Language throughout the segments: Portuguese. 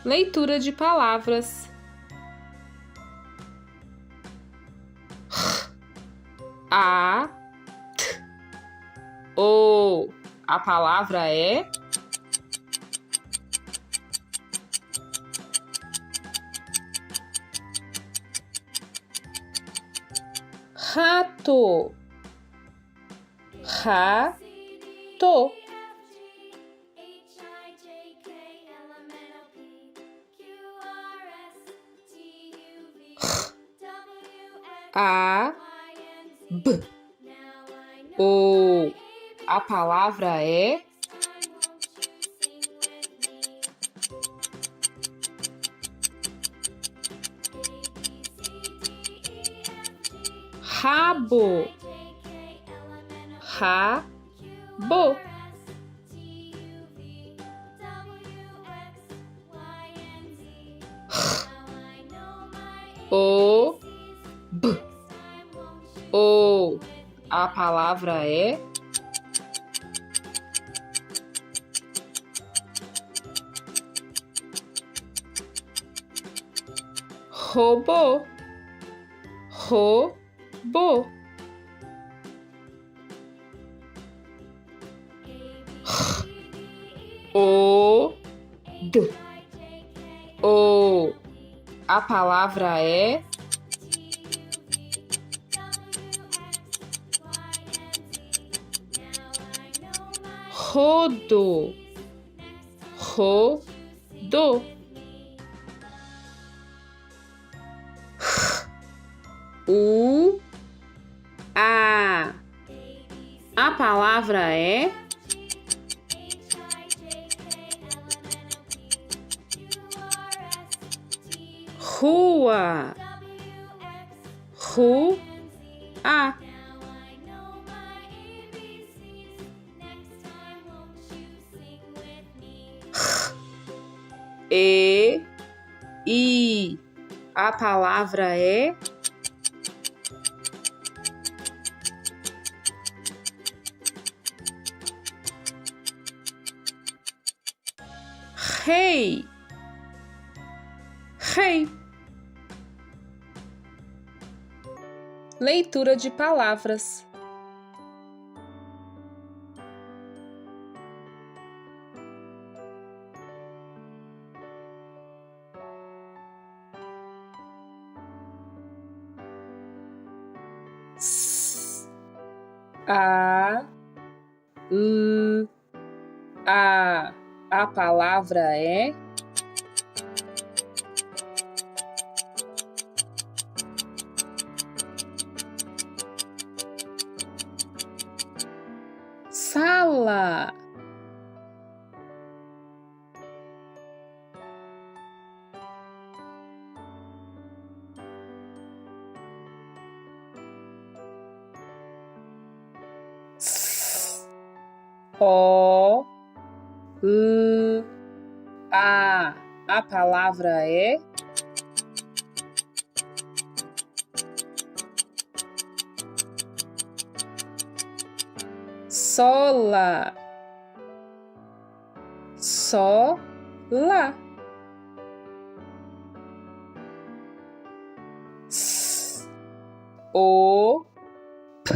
Leitura de palavras. A, t, o. A palavra é rato. Rato. A, b, o. A palavra é rabo. Rabo. O, b, o. A palavra é robô. Robô. O, d, o. A palavra é rodo. Rodo. U, a. A palavra é rua. Rua. I. A palavra é rei. Rei. Leitura de palavras. S, a, a. A palavra é sala. S, o, a. A palavra é sola. Sola. S, o, p,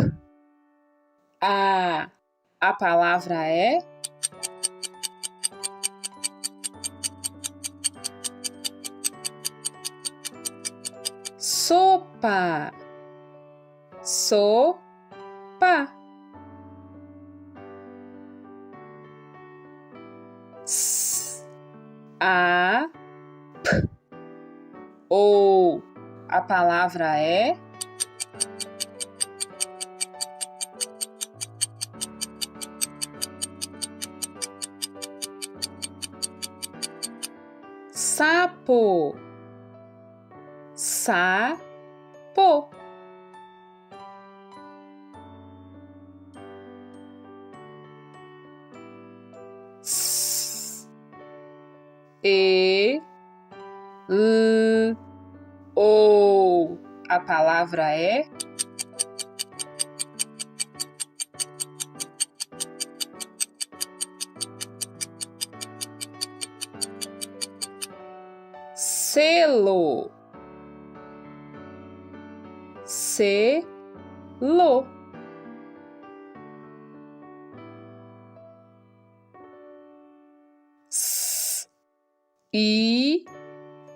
a. A palavra é sopa. Sopa. S, a, p, o. A palavra é sapo. Sapo. S, e, o. A palavra é selo, selo, s, i,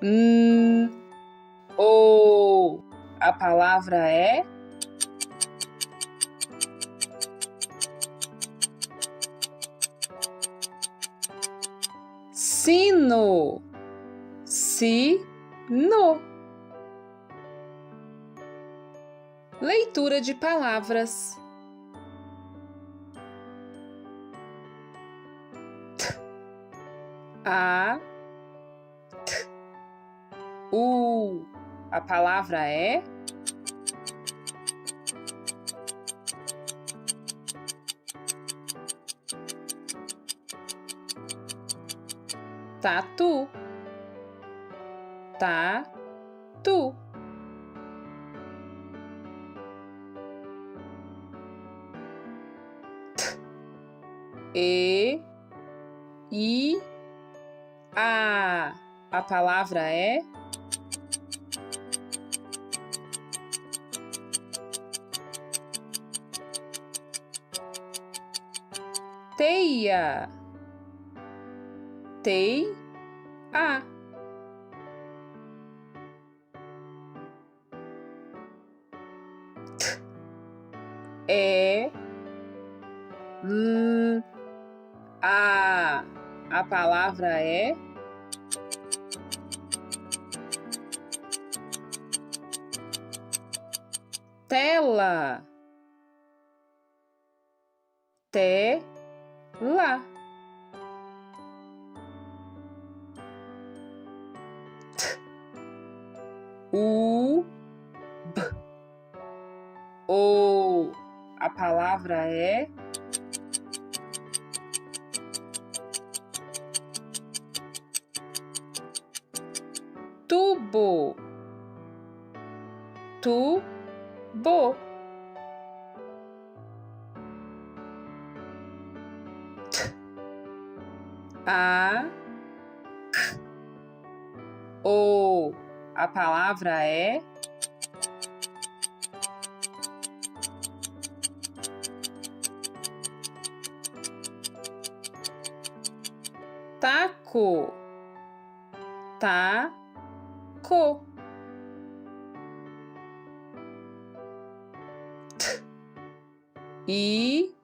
n, o. A palavra é sino, sino. Leitura de palavras. A, t, u. A palavra é tatu, tatu. E, I, A. A palavra é teia, teia. T, E, L, A. A palavra é tela, tela. T, U, B, O. A palavra é tubo, tubo. T, A, C, O. A palavra é taco, taco. T, I,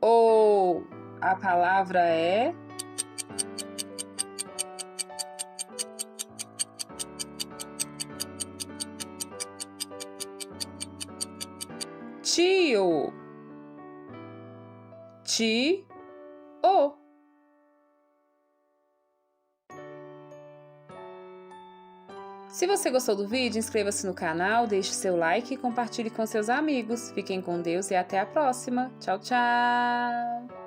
O. A palavra é tio, tio. Se você gostou do vídeo, inscreva-se no canal, deixe seu like e compartilhe com seus amigos. Fiquem com Deus e até a próxima. Tchau, tchau!